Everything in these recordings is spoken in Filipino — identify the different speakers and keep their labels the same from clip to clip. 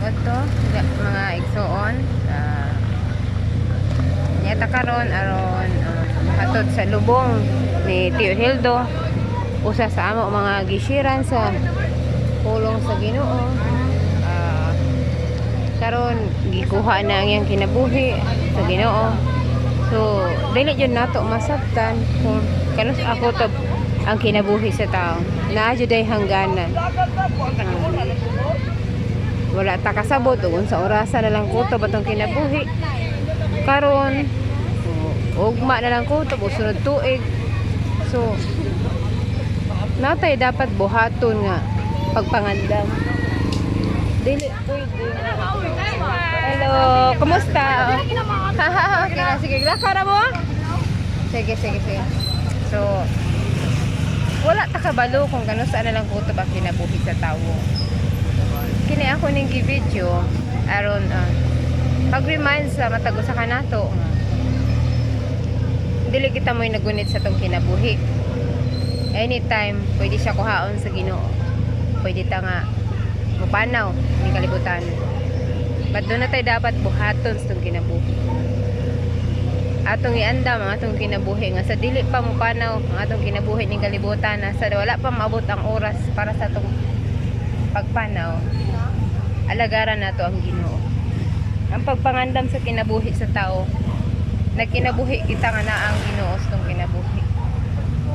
Speaker 1: Oto, mga igsoon. Nyata karon aron hatod sa lubong ni Tio Hildo. Usa sa amo mga gisiran sa pulong sa Ginoo. Karon gikuha na ang iyang kinabuhi sa Ginoo. So, dili jud nato masabtan kung kanus ako to ang kinabuhi sa tao. Naa jud ay hangganan. Wala ta kasabot ug sa orasa na lang kutob atong kinabuhi. Karon ugma na lang kutob o sunod tuig. So, natay dapat buhaton nga pagpangandam. Dili pwede. Hello, kumusta? Okay na, sige, lakara mo? Sige. So, wala ta kabalo kung gano saan na lang kutob ang kinabuhi sa tawo. Kini ako ning gi-video aron pag-remind sa matag usa kanato dili kita mo'y nagunit sa tong kinabuhi. Anytime pwede siya kuhaon sa Ginoo. Pwede ta nga mupanaw ni kalibutan. But doon na tayo dapat buhaton sa tong kinabuhi. Atong iandam ang atong kinabuhi nga sa dili pa mupanaw ang atong kinabuhi ning kalibutan na sa wala pa maabot ang oras para sa atong pagpanaw. Alagaran nato ang Ginoo. Ang pagpangandam sa kinabuhi sa tao, nagkinabuhi kita nga na ang Ginoo sa tong kinabuhi.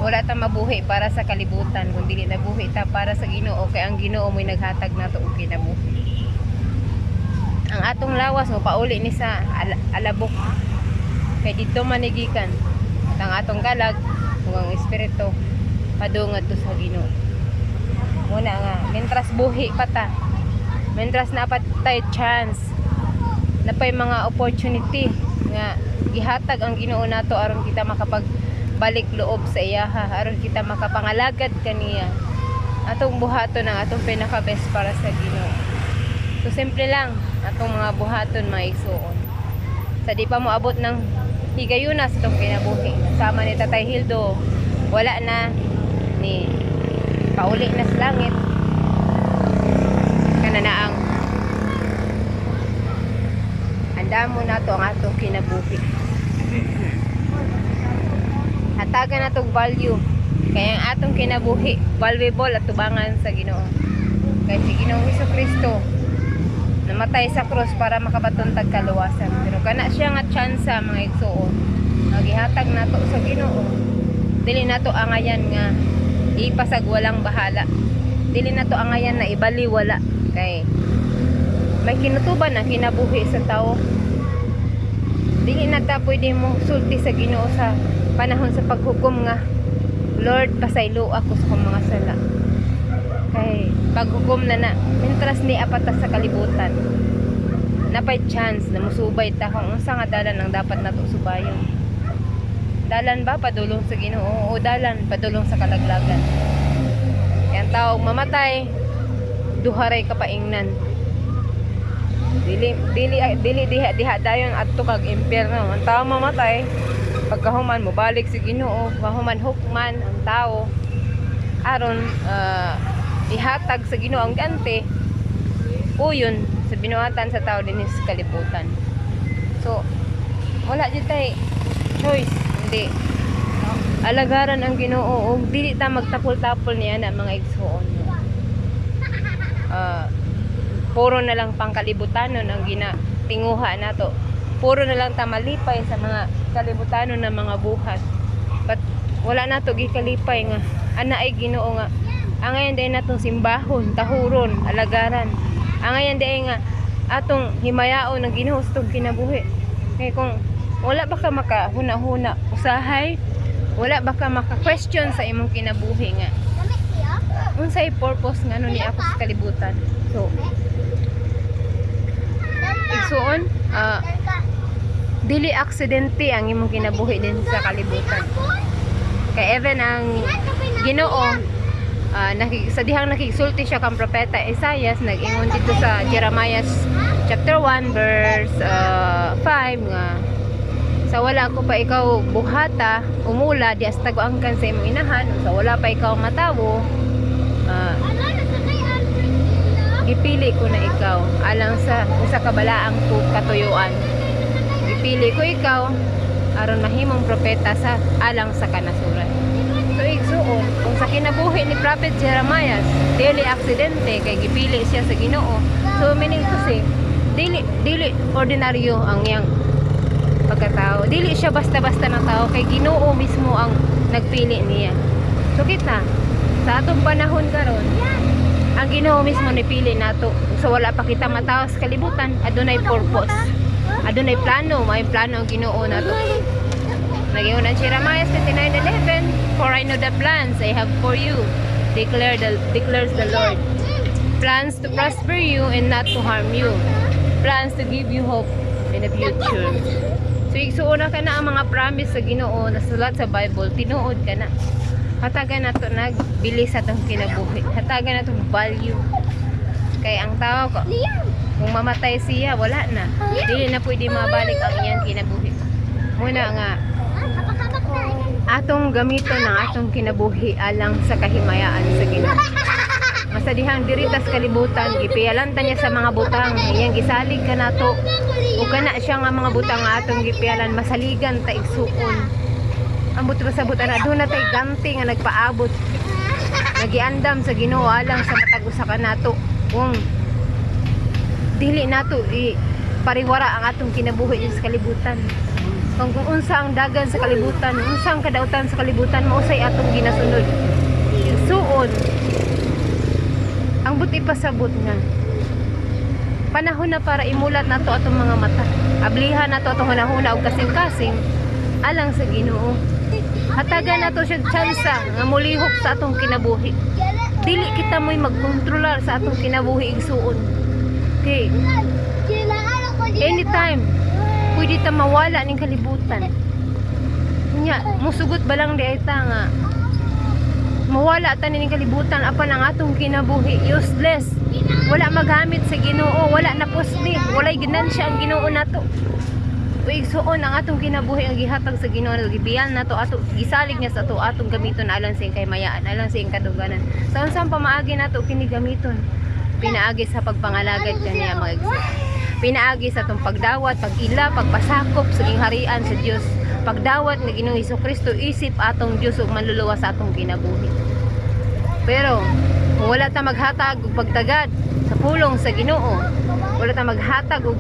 Speaker 1: Wala ta mabuhi para sa kalibutan, kundi nabuhi ta para sa Ginoo kay ang Ginoo mo'y naghatag nato og kinabuhi. Ang atong lawas mo pauli ni sa alabok. Kay dito manigikan ang atong kalag ug ang espiritu padungad to sa Ginoo. Muna nga, mentras buhi pa ta. Mentras napat tayo chance na pa'y mga opportunity nga gihatag ang Ginoo nato aron kita makapagbalik loob sa iyaha, aron kita makapangalagad kaniya. Atong buhaton ang atong pinaka-best para sa Ginoo. So simple lang atong mga buhaton mga igsoon. Sa di pa mo abot ng higayuna sa itong kinabuhi. Sama ni Tatay Hildo, wala na ni pauli na sa langit. Kananaang andamo na to ang atong kinabuhi. Hatagan na tong value. Kaya ang atong kinabuhi valuable at tubangan sa Ginoo. Kaya si Ginoong Hesukristo namatay sa krus para makabatuntag kaluwasan. Pero kana siya nga tsansa mga igsoon. Nagihatag nato sa Ginoo. Dili nato angayan nga ipasag walang bahala. Dili nato angayan na ibaliwala. Kay may kinutuban na kinabuhi sa tao. Dili na ta pwede mo sulti sa Ginoo sa panahon sa paghukom nga Lord, pasaylo ako sa kong mga sala. Kay paghukom na mentras ni apatas sa kalibutan. Napay chance na musubay ta kung unsa nga dalan ang dapat nato subayon. Dalan ba padulong sa Ginoo o dalan padulong sa kalaglagan? Yang tao mamatay duharay kapaingnan. Dili diha dayon adto kag impyerno. Ang tao mamatay pagkahuman mo balik sa Ginoo, kahuman hukman ang tao aron ihatag sa Ginoo ang gante. Uyon sa binuhatan sa tao din sa kalibutan. So wala jud tay choice, hindi alagaran ang Ginoo ug dili ta magtapol-tapol niya na mga igsoon. Puro na lang pangkalibutanon ang ginatinguha nato. Puro na lang ta malipay sa mga kalibutanon na mga buhat. But wala nato gikalipay nga ana ay Ginoo nga angayan day natong simbahon, tahuron, alagaran. Angayan day nga atong himayaon ng Ginoo sa tong kinabuhi. Kay kung wala ba ka makahuna-huna usahay, wala ba ka maka-question sa imong kinabuhi nga unsay purpose nga ni ako sa kalibutan. So igsoon, dili aksidente ang imong kinabuhi din sa kalibutan. Kay even ang Ginoo sa dihang nakigsulti siya kang propeta Isaias, nag-ingon dito sa Jeremiah chapter 1 verse 5 nga sa wala ko pa ikaw buhata umula di asta ko angkan sa imong inahan, sa wala pa ikaw matawo gipili ko na ikaw alang sa usa ka balaang katuyuan. Gipili ko ikaw aron mahimong propeta sa alang sa kanasuran. So igsuon kung sa kinabuhi ni Prophet Jeremiah dili aksidente kay gipili siya sa Ginoo. So meaning to say dili ordinaryo ang yang pagkatao. Dili siya basta-basta na tao kay Ginoo mismo ang nagpili niya. So kita sa atong panahon karon ang Ginoo mismo nipili nato. So wala pa kita matao sa kalibutan, adunay purpose. Adunay plano, may plano ang Ginoo nato. Nagingon si Jeremiah 29:11, for I know the plans I have for you, declares the Lord. Plans to prosper you and not to harm you. Plans to give you hope in the future. So igsuon na ka na ang mga promise sa Ginoo na sulat sa Bible, tinuod ka na. Hatagan na to nagbilis sa itong kinabuhi. Hatagan na to value. Kaya ang tao ko, kung mamatay siya, wala na. Dili na pwede mabalik ang iyang kinabuhi. Muna nga, atong gamiton ang atong kinabuhi alang sa kahimayaan sa Ginoo. Masadihang diritas kalibutan, gipialanta niya sa mga butang. Iyang gisalig ka na to. O kana siya nga mga butang nga atong gipialan, masaligan ta igsuon. Ang buti pa sa buta na doon na tayo ganti nga nagpaabot nagiandam sa Ginoo alang sa matag-usa ka nato kung dili nato pariwara ang atong kinabuhi sa kalibutan. Kung unsa ang dagan sa kalibutan, unsa ang kadautan sa kalibutan, mausay atong ginasunod. Suon ang buti pa sa but nga panahon na para imulat nato atong mga mata, ablihan nato atong hunahuna og kasing-kasing alang sa Ginoo. Hatagan nato siya tsansa nga mulihok sa atong kinabuhi. Dili kita mo'y magkontrolar sa atong kinabuhi igsuon. Okay. Anytime pwede ta mawala ning kalibutan. Nya musugot ba lang di ay ta nga mawala ta ning kalibutan apan ang atong kinabuhi useless. Wala magamit sa Ginoo, wala na posli, walay ginansya ang Ginoo nato. Igsuon ang atong kinabuhi ang gihatag sa Ginoo, gibiyan nato ato gisalig niya sa ato atong gamiton alang sa kahimayaan, alang sa kaduganan. Sa unsang pamaagi nato kini gamiton? Pinaagi sa pagpangalagad kaniya mga igsoon. Pinaagi sa atong pagdawat, pag-ila, pagpasakop sa harian sa Dios. Pagdawat ni Ginoong Hesukristo isip atong Dios ug manluluwa sa atong kinabuhi. Pero kung wala ta maghatag og pagtagad sa pulong sa Ginoo, wala ta maghatag og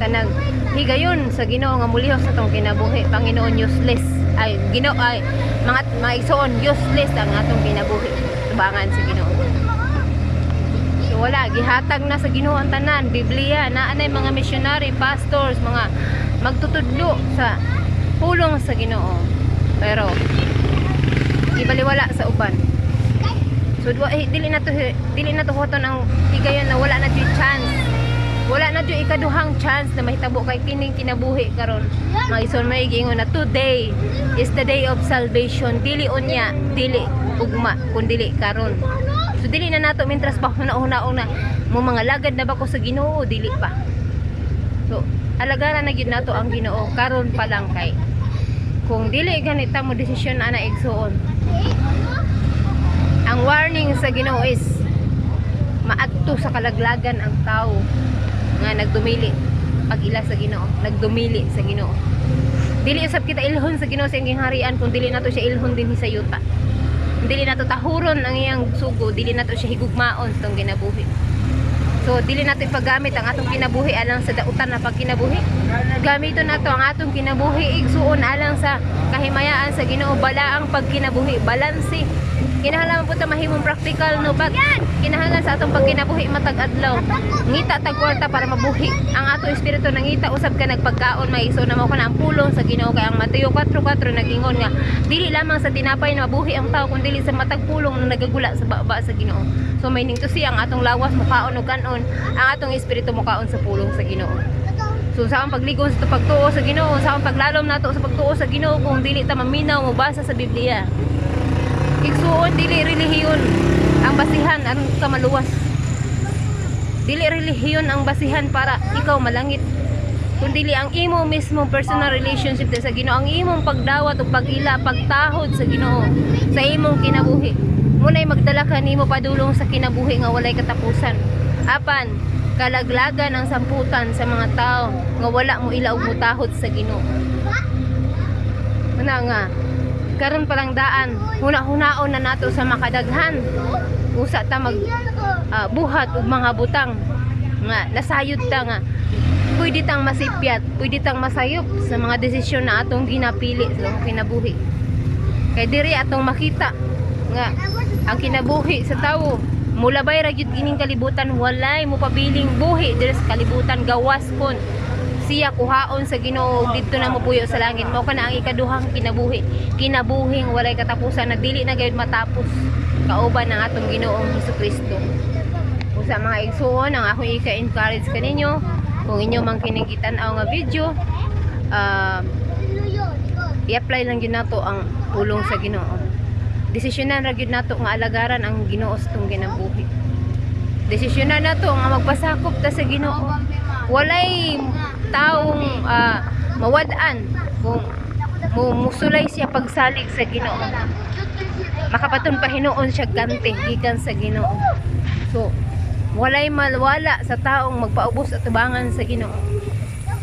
Speaker 1: kanang higayon sa Ginoo nga mulihok sa atong kinabuhi, Panginoon useless ay Ginoo ay mga maigsoon useless ang atong kinabuhi tubangan sa Ginoo. So wala gihatag na sa Ginoo ang tanan, Biblia naa nay mga missionary, pastors, mga magtutudlo sa pulong sa Ginoo. Pero ibaliwala sa uban. So dili na to hoton ang higayon na wala na jud chance. Wala na jud ikaduhang chance na mahitabo kay kining kinabuhi karon. Maison may giingon na today is the day of salvation. Dili unya, dili ugma kun dili karon. So dili na nato mintras pa hunaon na mo mga lagad na ba ko sa Ginoo, dili pa. So alagaran na gyud nato ang Ginoo karon pa lang kay kung dili ganita mo desisyon ana igsuon. Ang warning sa Ginoo is maadto sa kalaglagan ang tao nga nagdumili pag-ila sa Ginoo, nagdumili sa Ginoo. Dili usab kita ilhon sa Ginoo sa iyang harian kung dili nato siya ilhon din sa yuta. Dili nato tahuron ang iyang sugo, dili nato siya higugmaon sa tong kinabuhi. So dili nato ipagamit ang atong kinabuhi alang sa dautan na pagkinabuhi. Gamiton nato ang atong kinabuhi igsuon alang sa kahimayaan sa Ginoo, balaang pagkinabuhi, balanse. Kinahanglan po ta mahimong practical no bag. Kinahanglan sa atong pagkinabuhi matag adlaw. Ngita tag kwarta para mabuhi. Ang atong espiritu nangita usab ka nagpagkaon maiso na mo kana ang pulong sa Ginoo kay ang Mateo 4:4 nagingon nga dili lamang sa tinapay na mabuhi ang tao kundi sa matag pulong na nagagula sa baba sa Ginoo. So may ning to siya ang atong lawas mukaon ug kanon, ang atong espiritu mukaon sa pulong sa Ginoo. So sa akong pagligon sa pagtuo sa Ginoo, sa akong paglalom nato sa pagtuo sa Ginoo kung dili ta maminaw mo basa sa Biblia. Igsuon dili relihiyon ang basihan aron ka maluwas. Dili relihiyon ang basihan para ikaw malangit. Kundi ang imo mismo personal relationship sa Ginoo, ang imong pagdawat ug pag-ila, pagtahod sa Ginoo sa imong kinabuhi. Munay magdala ka nimo padulong sa kinabuhi nga walay katapusan. Apan kalaglagan ang samputan sa mga tao nga wala mo ilaw mo tahod sa Ginoo. Una nga karon palang daan huna-hunaon na nato sa makadaghan usa ta mag buhat og mga butang nga nasayod ta nga pwede tang masipyat, pwede tang masayop sa mga desisyon na atong ginapili sa atong kinabuhi. Kay diri atong makita nga ang kinabuhi sa tawo mulabay ra gyud kining kalibutan, walay mo pabiling buhi diri sa kalibutan, gawas kon siya kuhaon sa Ginoo didto na mopuyo sa langit. Mao kana ang ikaduhang kinabuhing walay katapusan na dili na gayud matapos kauban ng atong Ginoong Hesukristo. Usa mga igsuon ang ako ika-encourage kaninyo kung inyo man kining kitan-aw nga video, i-apply lang gyud nato ang pulong sa Ginoo. Desisyonan ra gyud nato nga alagaran ang Ginoo sa tong kinabuhi. Desisyonan nato nga magpasakop ta sa Ginoo. Walay taong mawad-an kung musulay siya pagsalig sa Ginoo. Makapaton pa hinuon siya gante gikan sa Ginoo. So walay malwala sa taong magpaubos at tubangan sa Ginoo.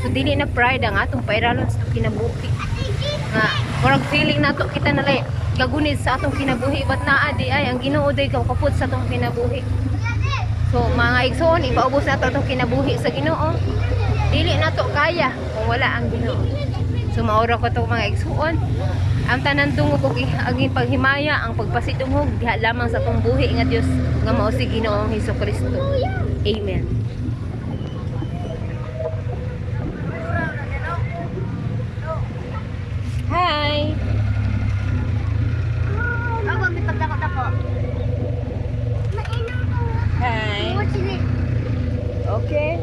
Speaker 1: So dili na pride ang atong pairalon sa kinabuhi. Nga murag feeling nato kita nalay gagunit sa atong kinabuhi, ba't naa di ay ang Ginoo day kaput sa atong kinabuhi. So mga igsoon, ipaubos nato atong kinabuhi sa Ginoo. Dili nato kaya kung wala ang Ginoo. So maura ko to mga igsoon, ang tanan tungog og ang paghimaya, ang pagpasidungog diha lamang sa atong buhi nga Dios nga mao si Ginoong Hesukristo. Amen. Hi.
Speaker 2: Ako, may pagdako-dako.
Speaker 1: Hi.
Speaker 2: What's in it?
Speaker 1: Okay.